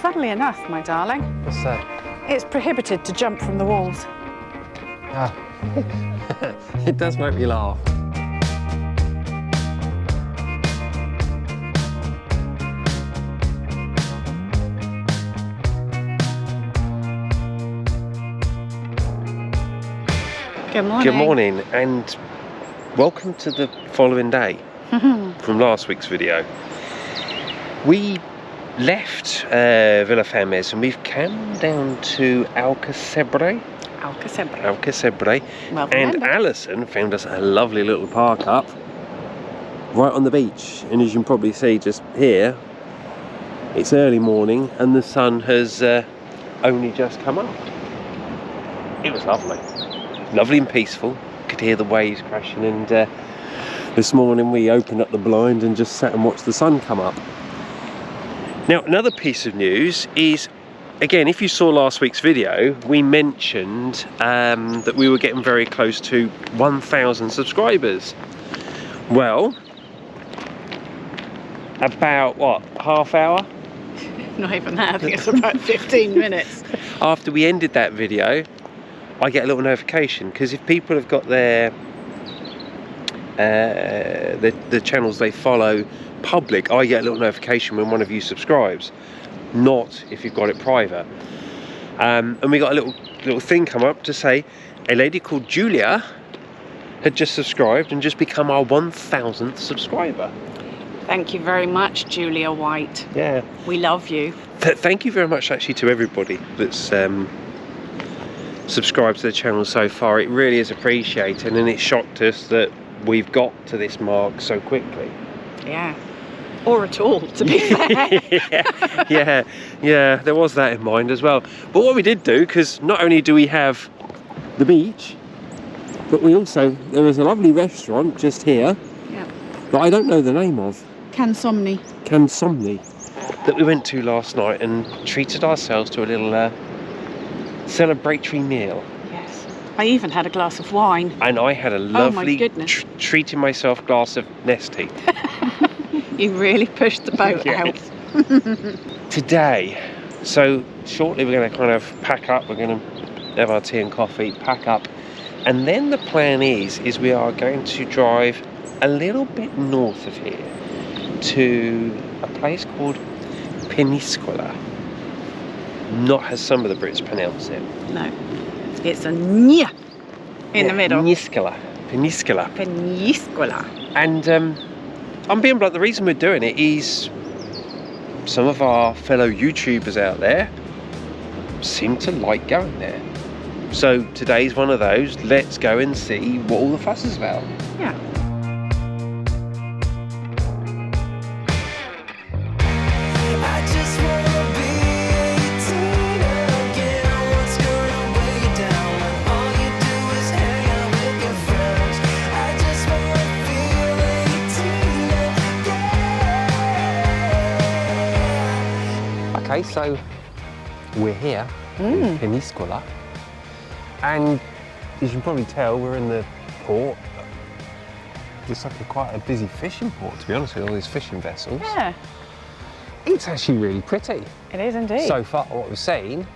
funnily enough, my darling, What's that? it's prohibited to jump from the walls. Ah, it does make me laugh. Good morning. Good morning and welcome to the following day from last week's video. We left Vilafamés and we've come down to Alcacebre. Alcacebre. Well And remembered. Alison found us a lovely little park up right on the beach. And as you can probably see just here, it's early morning and the sun has only just come up. It was lovely. Lovely and peaceful. Could hear the waves crashing, and this morning we opened up the blind and just sat and watched the sun come up. Now, another piece of news is, again, if you saw last week's video, we mentioned that we were getting very close to 1,000 subscribers. Well, about what, half hour Not even that, I think it's about 15 minutes. after we ended that video, I get a little notification, because if people have got their the channels they follow public, I get a little notification when one of you subscribes, not if you've got it private. And we got a little thing come up to say a lady called Julia had just subscribed and just become our 1,000th subscriber. Thank you very much, Julia White. Yeah. We love you. Thank you very much actually to everybody that's subscribed to the channel so far. It really is appreciated, and it shocked us that we've got to this mark so quickly. Yeah. Or at all, to be fair. yeah, there was that in mind as well. But what we did do, because not only do we have the beach, but there is a lovely restaurant just here Yeah. that I don't know the name of, Cansomni. Cansomni, that we went to last night and treated ourselves to a little celebratory meal. Yes. I even had a glass of wine. And I had a lovely goodness. treating myself glass of Nestea. You really pushed the boat out. Today, so shortly we're going to kind of pack up, we're going to have our tea and coffee, pack up, and then the plan is we are going to drive a little bit north of here to a place called Peníscola. Not as some of the Brits pronounce it. No. It's a nya in the middle. Peníscola. Peníscola. And I'm being blunt, the reason we're doing it is some of our fellow YouTubers out there seem to like going there. So today's one of those, let's go and see what all the fuss is about. Yeah. Okay, so we're here in Peníscola, and as you can probably tell, we're in the port. It's like quite a busy fishing port, to be honest, with all these fishing vessels. Yeah. It's actually really pretty It is indeed. so far, what we've seen.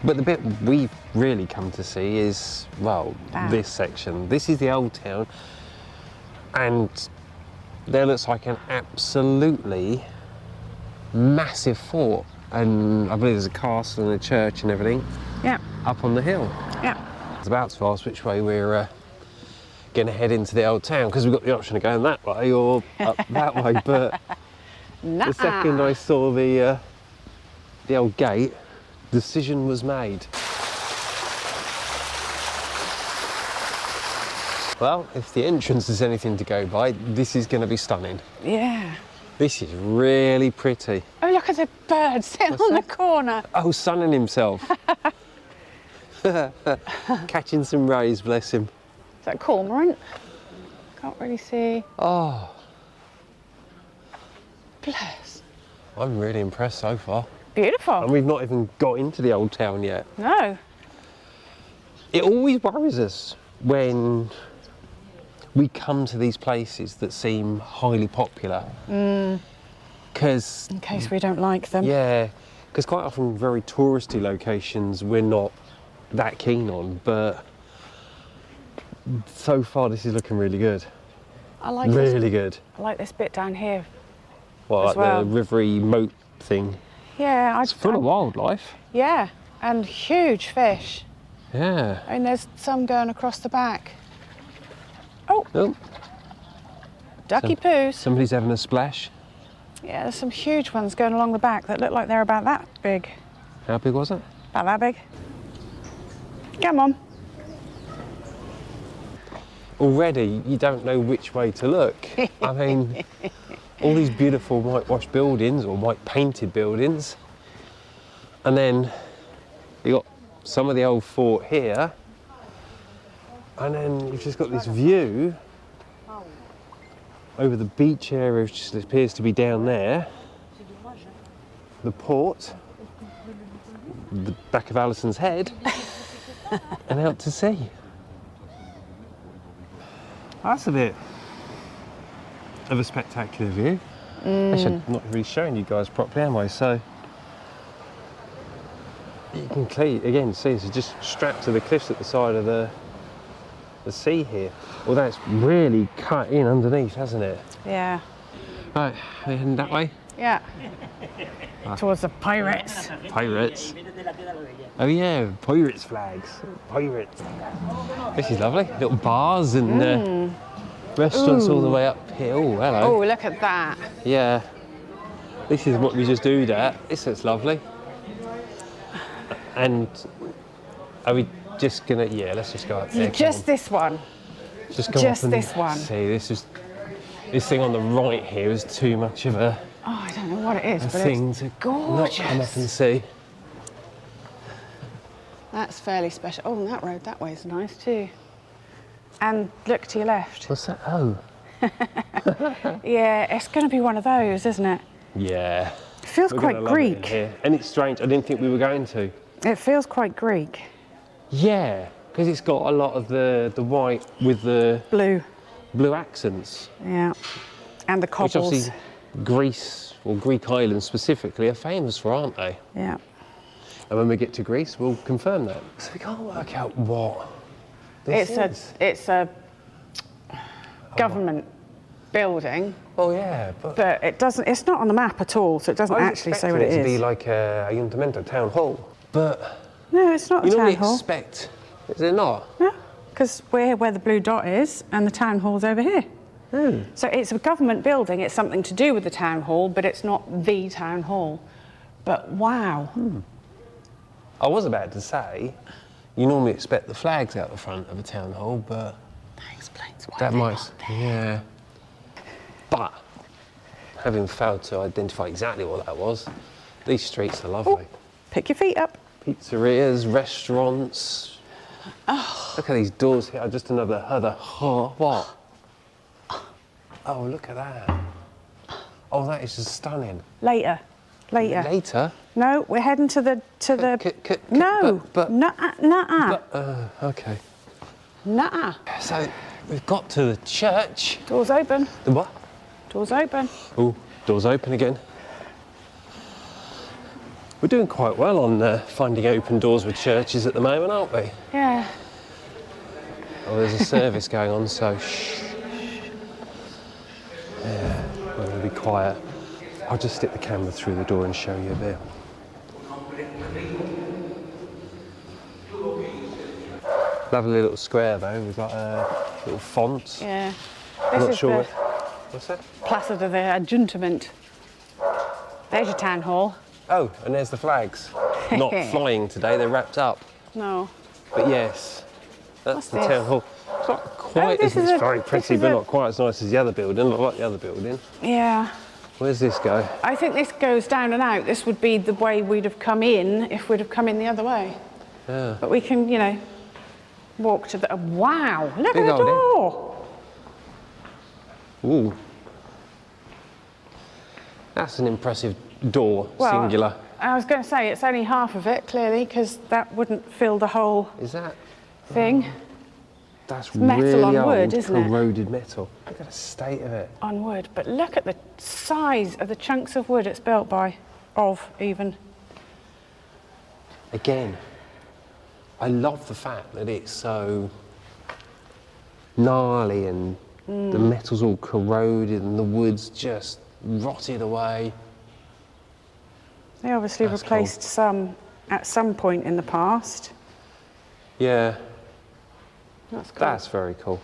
But the bit we've really come to see is, well, this section. This is the old town, and there looks like an absolutely massive fort, and I believe there's a castle and a church and everything. Yeah. Up on the hill. Yeah. I was about to ask which way we're going to head into the old town, because we've got the option of going that way or up that way, but the second I saw the old gate, decision was made. Well, if the entrance is anything to go by, this is going to be stunning. Yeah. This is really pretty. Oh, look at the bird sitting on the corner. Oh, sunning himself. Catching some rays, bless him. Is that a cormorant? Can't really see. Oh, Bless. I'm really impressed so far. Beautiful. And we've not even got into the old town yet. No. It always worries us when we come to these places that seem highly popular. Because In case we don't like them. yeah, Because quite often very touristy locations we're not that keen on, but so far this is looking really good. I like Really good. I like this bit down here. Well, As like well. the rivery moat thing. Yeah, It's full of wildlife. Yeah, and huge fish. Yeah. I mean, there's some going across the back. Oh, Oh, ducky poos. somebody's having a splash. Yeah, there's some huge ones going along the back that look like they're about that big. How big was it? About that big. Come on. Already you don't know which way to look. I mean, all these beautiful whitewashed buildings or white painted buildings, and then you got some of the old fort here, and then you've just got this view over the beach area, which just appears to be down there, the port, the back of Alison's head, and out to sea. That's a bit of a spectacular view. Actually, I'm not really showing you guys properly, am I? So you can clearly, again, see this is just strapped to the cliffs at the side of the sea here. Although it's really cut in underneath, hasn't it? Yeah. Right, we're heading that way. Yeah. Towards the pirates. Pirates. Oh yeah, pirates flags. Pirates. This is lovely. Little bars and restaurants all the way up here. Oh, hello. Oh, look at that. Yeah. This is what we just do at. This looks lovely. And are we just gonna? Yeah, let's just go up there. Just this one. Just go just up and this one. See, this thing on the right here is too much of a Oh, I don't know what it is, but thing it's to not gorgeous. come up and see. That's fairly special. Oh, and that road that way is nice too. And look to your left. What's that? Oh. Yeah, it's going to be one of those, isn't it? Yeah. It feels We're quite gonna love it in Greek. here. And it's strange, I didn't think we were going to. It feels quite Greek. Yeah, because it's got a lot of the white with the Blue. accents. Yeah. And the Which cobbles. obviously Greece, or Greek islands specifically, are famous for, aren't they? Yeah. And when we get to Greece, we'll confirm that. So we can't work out what this is. It's a government building, Oh yeah, but but it doesn't. It's not on the map at all, so it doesn't I was actually say what expecting it to be is. like a Ayuntamiento town hall, but No, it's not a you town normally hall. expect, is it not? No, because we're here where the blue dot is, and the town hall's over here. So it's a government building. It's something to do with the town hall, but it's not the town hall. But wow. I was about to say, you normally expect the flags out the front of a town hall, but That explains why. that they might, aren't there. yeah. But having failed to identify exactly what that was, these streets are lovely. Pick your feet up. Pizzerias, restaurants. Oh. Look at these doors here. Just another what? Oh, look at that. Oh, that is just stunning. Later. Later? No, we're heading to the No. but- Nuh-uh. Okay. Nuh-uh. So we've got to the church. Doors open. The what? Doors open. Oh, doors open again. We're doing quite well on finding open doors with churches at the moment, aren't we? Yeah. Oh, there's a service going on, so shh. Yeah, we're going to be quiet. I'll just stick the camera through the door and show you a bit. Lovely little square though. We've got a little font. Yeah. I'm This not is sure. the What's that? Plaza de the Ayuntament. There's your town hall. Oh, and there's the flags. Not flying today, they're wrapped up. No. But yes, that's What's the this? town hall. It's not quite this as is it's a- very this pretty, is but a- not quite as nice as the other building. Not like the other building. Yeah. Where's this go? I think this goes down and out. This would be the way we'd have come in if we'd have come in the other way. Yeah. But we can, walk to the... wow, look Big at the old door. Ooh. That's an impressive door, Well, singular. I was going to say, it's only half of it, clearly, because that wouldn't fill the whole Is that? thing. That's metal really on old, wood, isn't it? corroded metal. Look at the state of it. On wood. But look at the size of the chunks of wood it's built by. Even. again, I love the fact that it's so gnarly and the metal's all corroded and the wood's just rotted away. They obviously That's replaced cool. some at some point in the past. Yeah, That's cool. that's very cool.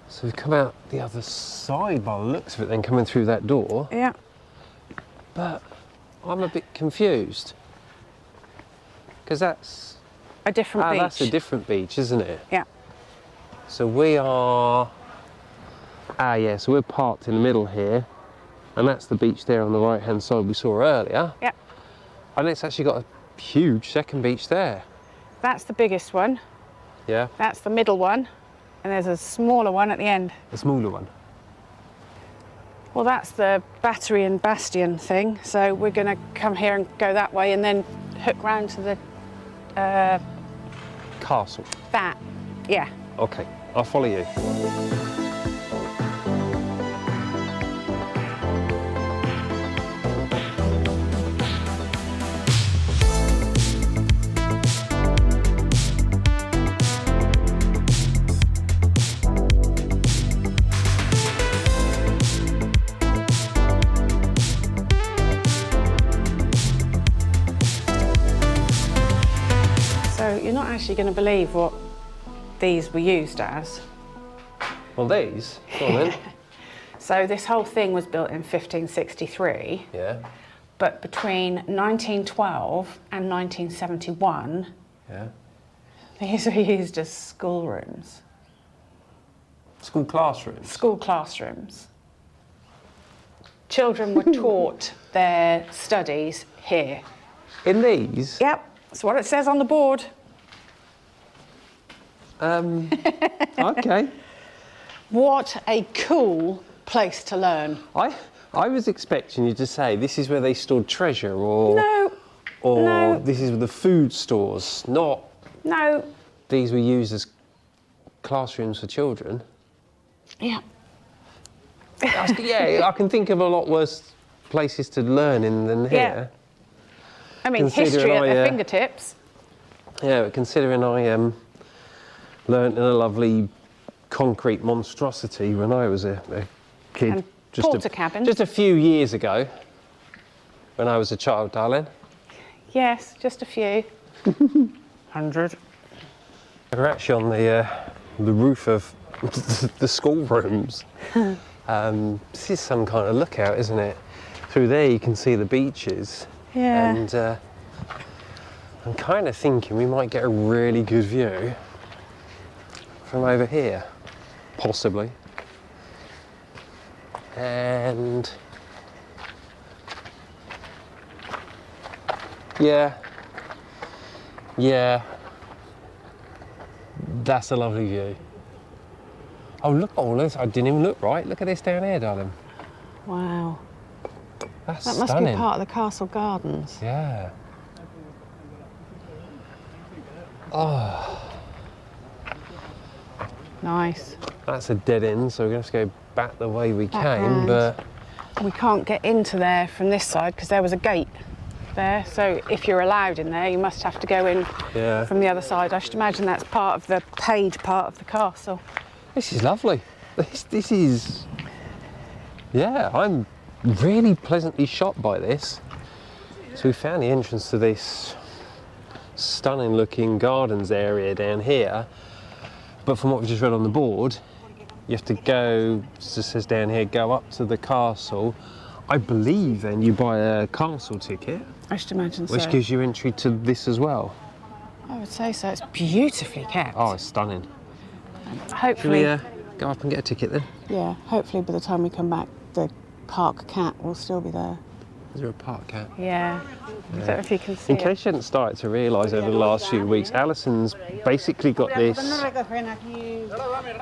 So we've come out the other side by the looks of it, then coming through that door, Yeah. but I'm a bit confused. Because that's A different beach. that's a different beach, isn't it? Yeah. So we are, so we're parked in the middle here, and that's the beach there on the right hand side we saw earlier. Yeah. And it's actually got a huge second beach there. That's the biggest one. Yeah, That's the middle one. And there's a smaller one at the end. the smaller one. Well, that's the Battery and Bastion thing. So we're going to come here and go that way and then hook round to the, Castle. that. Yeah. Okay, I'll follow you. So you're not actually going to believe what these were used as. Well, these, go on then. So this whole thing was built in 1563, Yeah, but between 1912 and 1971, yeah. these were used as schoolrooms, School classrooms. school classrooms. Children were taught their studies here. In these? Yep, that's what it says on the board. Okay. What a cool place to learn. I was expecting you to say this is where they stored treasure, or No, this is the food stores, not no. these were used as classrooms for children. Yeah. Yeah, I can think of a lot worse places to learn in than here. I mean, Considering history at their I, fingertips. Yeah, but considering I learnt in a lovely concrete monstrosity when I was a kid. And Portakabin. Just a few years ago, when I was a child, darling. Yes, just a few. 100. We're actually on the roof of the schoolrooms. This is some kind of lookout, isn't it? Through there you can see the beaches. Yeah. And I'm kind of thinking we might get a really good view from over here, possibly. And yeah, that's a lovely view. Oh look, I didn't even look right. Look at this down here, darling. Wow. That's That must stunning. be part of the castle gardens. Yeah. Oh, Nice. that's a dead end, so we're going to have to go back the way we Back came, round. but We can't get into there from this side because there was a gate there. So if you're allowed in there, you must have to go in yeah. from the other side. I should imagine that's part of the page part of the castle. This is lovely. This is, yeah, I'm really pleasantly shocked by this. So we found the entrance to this stunning looking gardens area down here, but from what we just read on the board, you have to go, it just says down here, go up to the castle. I believe then you buy a castle ticket, I should imagine which so. gives you entry to this as well. I would say so. It's beautifully kept. Oh, it's stunning. Should Hopefully, we go up and get a ticket then? yeah. Hopefully, by the time we come back, the park cat will still be there. Is there a park cat? Yeah. I don't know if you can see In case you hadn't started to realise over the last few weeks, Alison's basically got this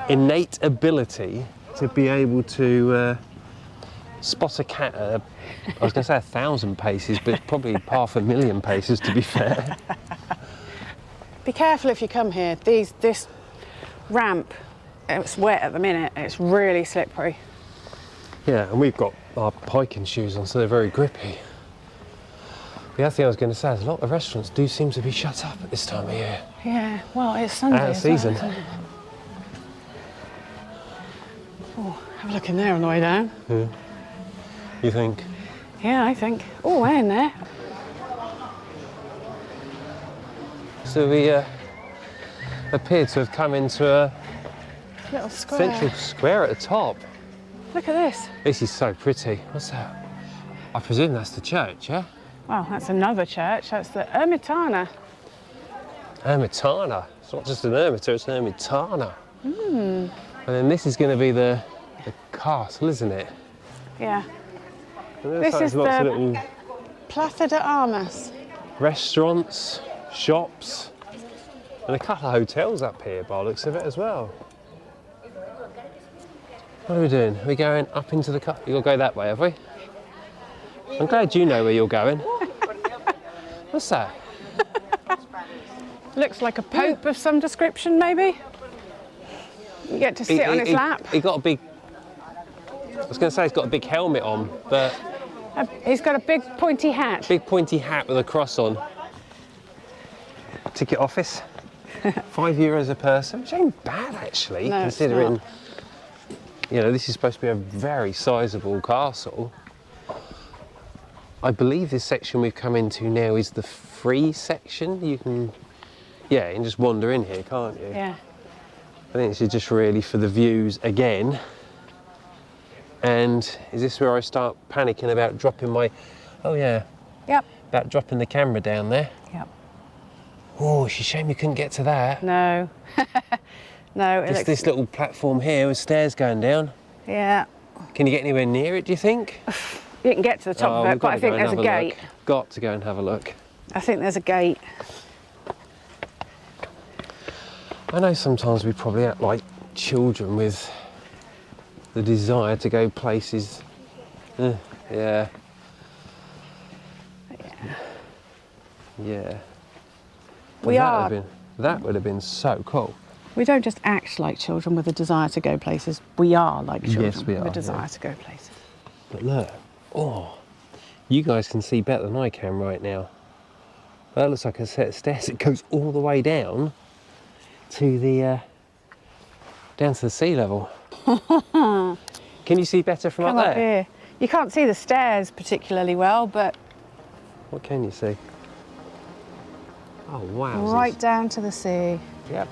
innate ability to be able to spot a cat at, I was going to say 1,000 paces, but it's probably 500,000 paces to be fair. Be careful if you come here. This ramp, it's wet at the minute. It's really slippery. Yeah, and we've got our hiking shoes on, so they're very grippy. The other thing I was going to say is a lot of restaurants do seem to be shut up at this time of year. Yeah, well, it's Sunday. Out of as well, season. isn't it? Oh, have a look in there on the way down. You think? Yeah, I think. Oh, we're in there. So we appear to have come into a Little square. central square at the top. Look at this. This is so pretty. What's that? I presume that's the church, yeah? Well, that's another church. That's the Ermitana. Ermitana. It's not just an ermitor, it's an ermitana. And then this is going to be the castle, isn't it? Yeah. And there's This like is lots of the- little Plaza de Armas. restaurants, shops, and a couple of hotels up here by the looks of it as well. What are we doing? Are we going up into the car? You'll go that way, have we? I'm glad you know where you're going. What's that? Looks like a pope of some description, maybe. You get to sit on his lap. He got a big. I was going to say he's got a big helmet on, but He's got a big pointy hat. big pointy hat with a cross on. Ticket office. €5 a person, which ain't bad actually, No, it's considering. not. You know, this is supposed to be a very sizable castle. I believe this section we've come into now is the free section. You can, yeah, you can just wander in here, can't you? Yeah. I think this is just really for the views again. And is this where I start panicking about dropping my, oh yeah, Yep. about dropping the camera down there? Yep. Oh, it's a shame you couldn't get to that. No. No, it Just looks... this little platform here with stairs going down. Yeah. Can you get anywhere near it, do you think? You can get to the top of we've it, but got I to think go there's a and have gate. look. Got to go and have a look. I think there's a gate. I know sometimes we probably act like children with the desire to go places. Yeah. Yeah. We are. That would have been so cool. We don't just act like children with a desire to go places. We are like children Yes, we with are, a desire yeah. to go places. But look, oh, you guys can see better than I can right now. That looks like a set of stairs. It goes all the way down to the sea level. Can you see better from Come up up there? here. You can't see the stairs particularly well, but What can you see? Oh wow! right down to the sea. Yep.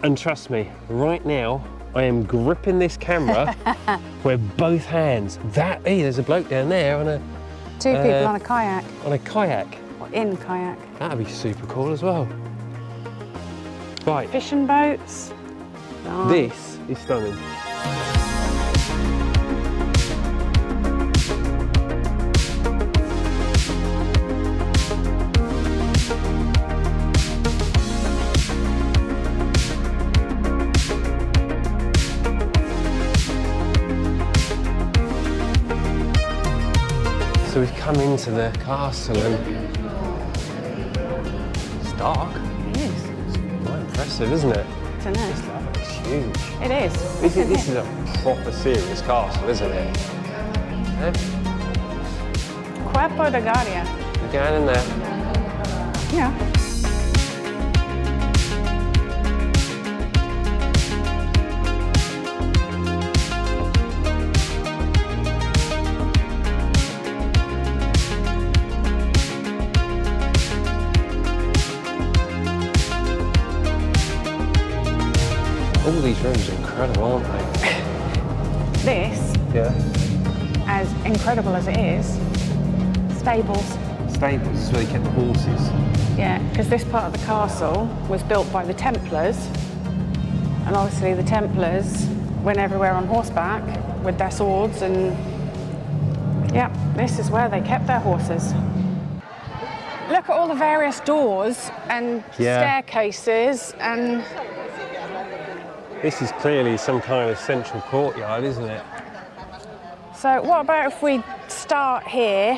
And trust me, right now I am gripping this camera with both hands. Hey, there's a bloke down there on a Two people on a kayak, kayak. or in kayak. That'd be super cool as well. Right, Fishing boats. Nice. this is stunning. So we've come into the castle and it's dark. It is. It's quite impressive, isn't it? It's a nest. It's huge. It is. This is a proper serious castle, isn't it? Yeah. Cuerpo de Garia. We're going in there. Yeah. All these rooms are incredible, aren't they? This, Yeah. as incredible as it is, stables. Stables is where they kept the horses. Yeah, because this part of the castle was built by the Templars, and obviously the Templars went everywhere on horseback with their swords, and yeah, this is where they kept their horses. Look at all the various doors and Yeah. staircases, and This is clearly some kind of central courtyard, isn't it? so what about if we start here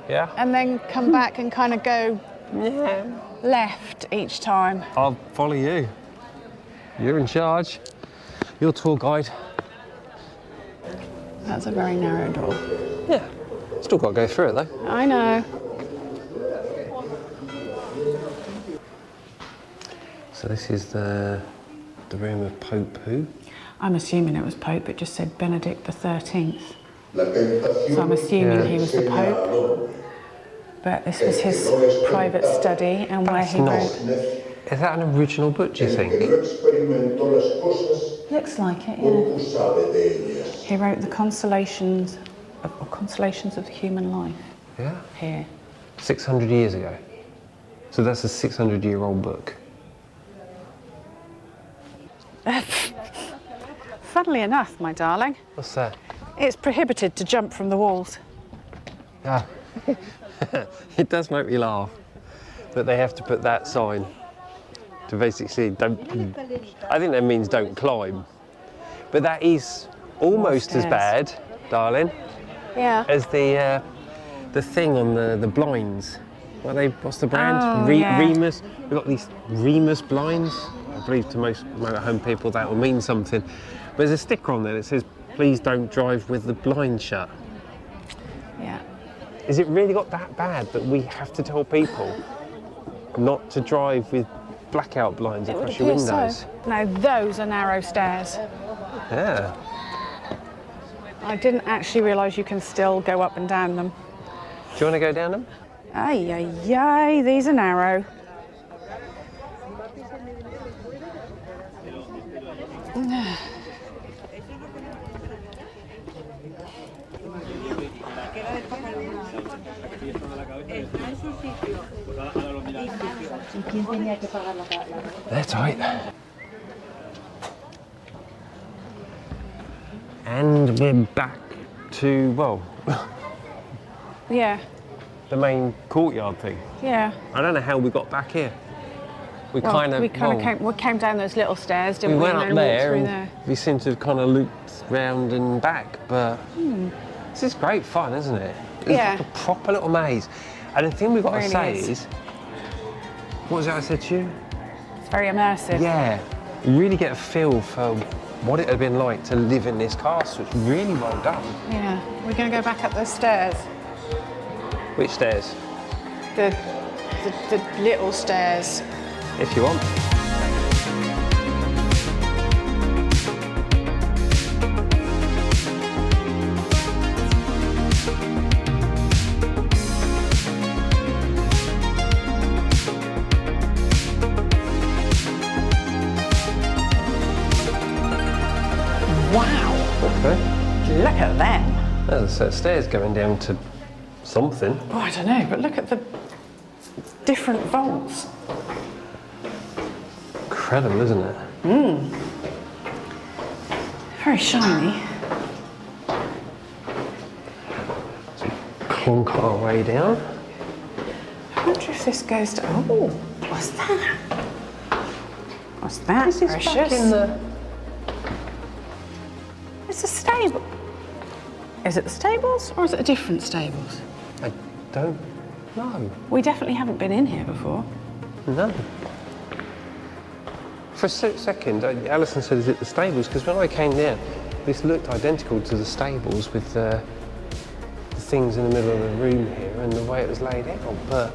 Yeah. and then come back and kind of go left each time? I'll follow you. You're in charge. You're tour guide. That's a very narrow door. Yeah. Still got to go through it though. I know. So this is the room of Pope who? I'm assuming it was Pope, it just said Benedict XIII. So I'm assuming he was the Pope. But this was his private study and where he wrote. Is that an original book, do you think? Looks like it, yeah. He wrote the Consolations of Human Life. Yeah. Here. 600 years ago. So that's a 600-year-old book. Funnily enough, my darling, What's that? it's prohibited to jump from the walls. Ah. It does make me laugh that they have to put that sign to basically don't. I think that means don't climb, but that is almost as bad, darling, Yeah. as the thing on the blinds. What's the brand? Oh, yeah. Remus. We've got these Remus blinds. I believe to most motorhome people that will mean something. But there's a sticker on there that says, "Please don't drive with the blind shut." Yeah. Is it really got that bad that we have to tell people not to drive with blackout blinds It would across your appear windows? so. No, those are narrow stairs. Yeah. I didn't actually realise you can still go up and down them. Do you want to go down them? Ay, ay, ay, these are narrow. They're tight. And we're back to, well, Yeah, the main courtyard thing. yeah. I don't know how we got back here. We Well, kind of we came down those little stairs, we didn't we? went and up then walked there through and there. we seem to have kind of looped round and back, but this is great fun, isn't it? It's Yeah. like a proper little maze. And the thing we've got to Really say is. is, what was it I said to you? It's very immersive. Yeah, you really get a feel for what it had been like to live in this castle. It's really well done. Yeah. We're going to go back up those stairs. Which stairs? The little stairs. If you want. Wow. Okay. Look at them. There's a set of stairs going down to something. Oh, I don't know, but look at the different vaults. Incredible, isn't it? Very shiny. Clunk our way down. I wonder if this goes to. Oh, what's that? What's that? This is Precious? back in the... It's a stable. Is it the stables or is it a different stables? I don't know. We definitely haven't been in here before. No. For a second, Alison said, is it the stables? Because when I came there, this looked identical to the stables with the things in the middle of the room here and the way it was laid out. But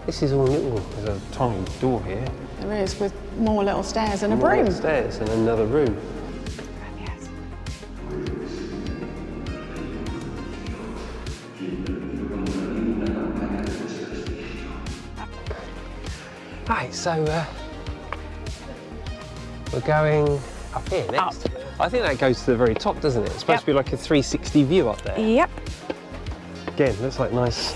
this is all little. There's a tiny door here. There is, with more little stairs and a More broom. stairs and another room. Yes. Right, so we're going up here next. I think that goes to the very top, doesn't it? It's supposed to be like a 360 view up there. Yep. Again, looks like nice,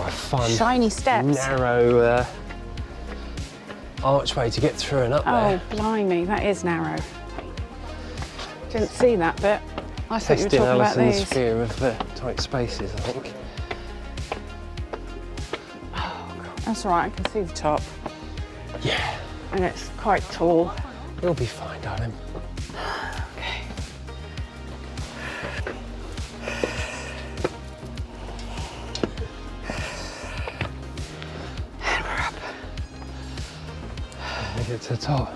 fun, Shiny steps. narrow archway to get through and up there. Oh, blimey, that is narrow. Didn't see that bit. I thought you were Testing talking about Alison's these. fear of tight spaces, I think. That's all right, I can see the top. Yeah, And it's quite tall. you'll be fine, darling. Okay. And we're up. We get to the top.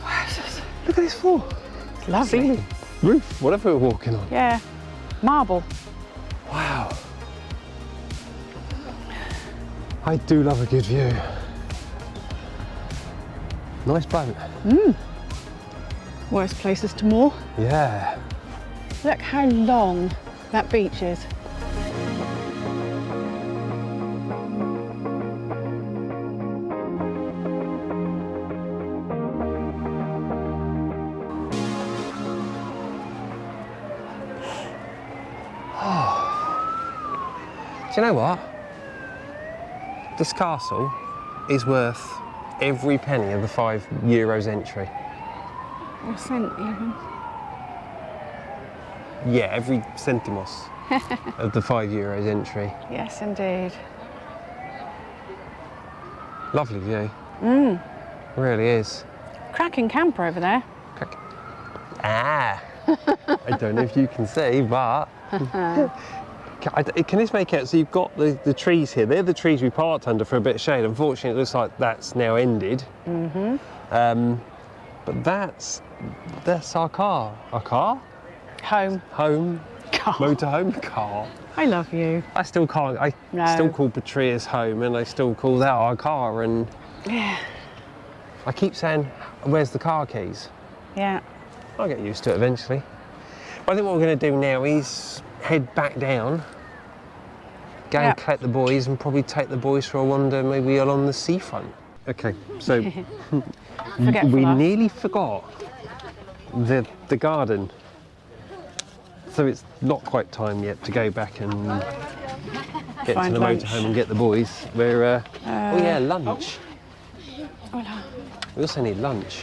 Wow, this is Look at this floor. lovely. Ceiling, roof, whatever we're walking on. Yeah, marble. Wow. I do love a good view. Nice boat. Worst places to moor. Yeah. Look how long that beach is. Do you know what? This castle is worth every penny of the €5 entry. Or cent even. Yeah, every centimos of the €5 entry. Yes, indeed. Lovely view. Really is. Cracking camper over there. Ah! I don't know if you can see, but can this make out? So you've got the trees here. They're the trees we parked under for a bit of shade. Unfortunately, it looks like that's now ended. But that's our car. Our car? Home. Home. Car. Motorhome. Car. I love you. I still can't. I No. still call Petria's home, and I still call that our car. And Yeah. I keep saying, "Where's the car keys?" Yeah. I'll get used to it eventually. But I think what we're going to do now is head back down, go and collect the boys, and probably take the boys for a wander, maybe along the seafront. Okay, so we nearly forgot the garden. So it's not quite time yet to go back and get to the motorhome and get the boys. We're, oh yeah, lunch. We also need lunch.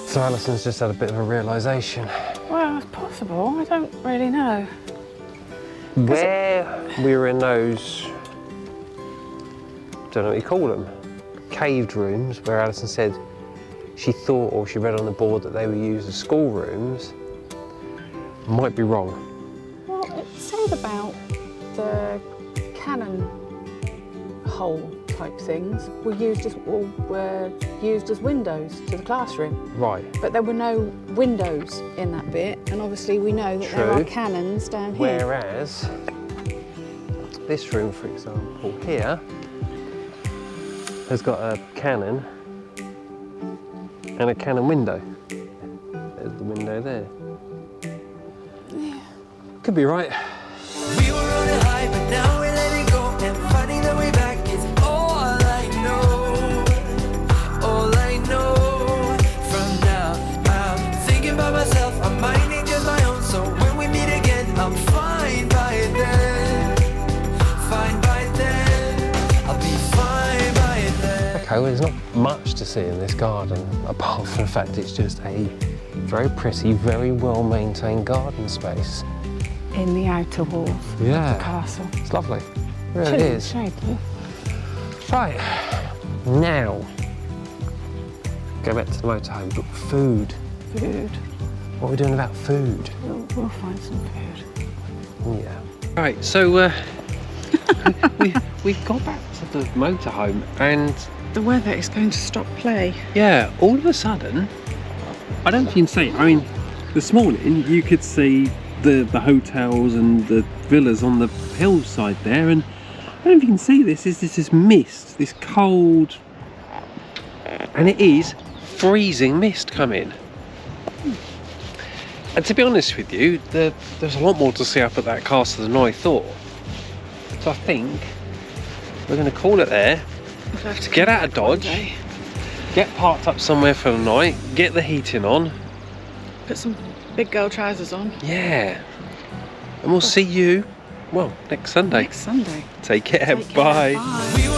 So Alison's just had a bit of a realisation. Well, it's possible. I don't really know. Where we were in those, don't know what you call them, caved rooms, where Alison said she thought, or she read on the board, that they were used as school rooms, might be wrong. Well, it said about the cannon hole type things were used as windows to the classroom. Right. But there were no windows in that bit, and obviously we know that there are cannons down here. Whereas this room, for example, here has got a cannon and a cannon window. There's the window there. Yeah. Could be right. We were on a high, but now we're letting go, and finding the way back is all I know. All I know. From now, I'm thinking about myself. I'm minding just my own. So when we meet again, I'm fine by then. Fine by then. I'll be fine by then. Okay, well, there's not much to see in this garden, apart from the fact it's just a very pretty, very well-maintained garden space. In the outer walls of the castle. It's lovely. It really Chilly is. shade, too. Right, now, go back to the motorhome, but food. Food. What are we doing about food? We'll find some food. Yeah. Right, so we've got back to the motorhome, and The weather is going to stop play. yeah, all of a sudden, I don't know if you can see, I mean, this morning you could see the hotels and the villas on the hillside there, and I don't know if you can see this, is this mist, this cold, and it is freezing mist coming. And to be honest with you, there's a lot more to see up at that castle than I thought. So I think we're going to call it there, get out of Dodge, get parked up somewhere for the night, get the heating on. Put some big girl trousers on. Yeah. And we'll see you, well, next Sunday. Next Sunday. Take care. Take care. Bye. Bye. We were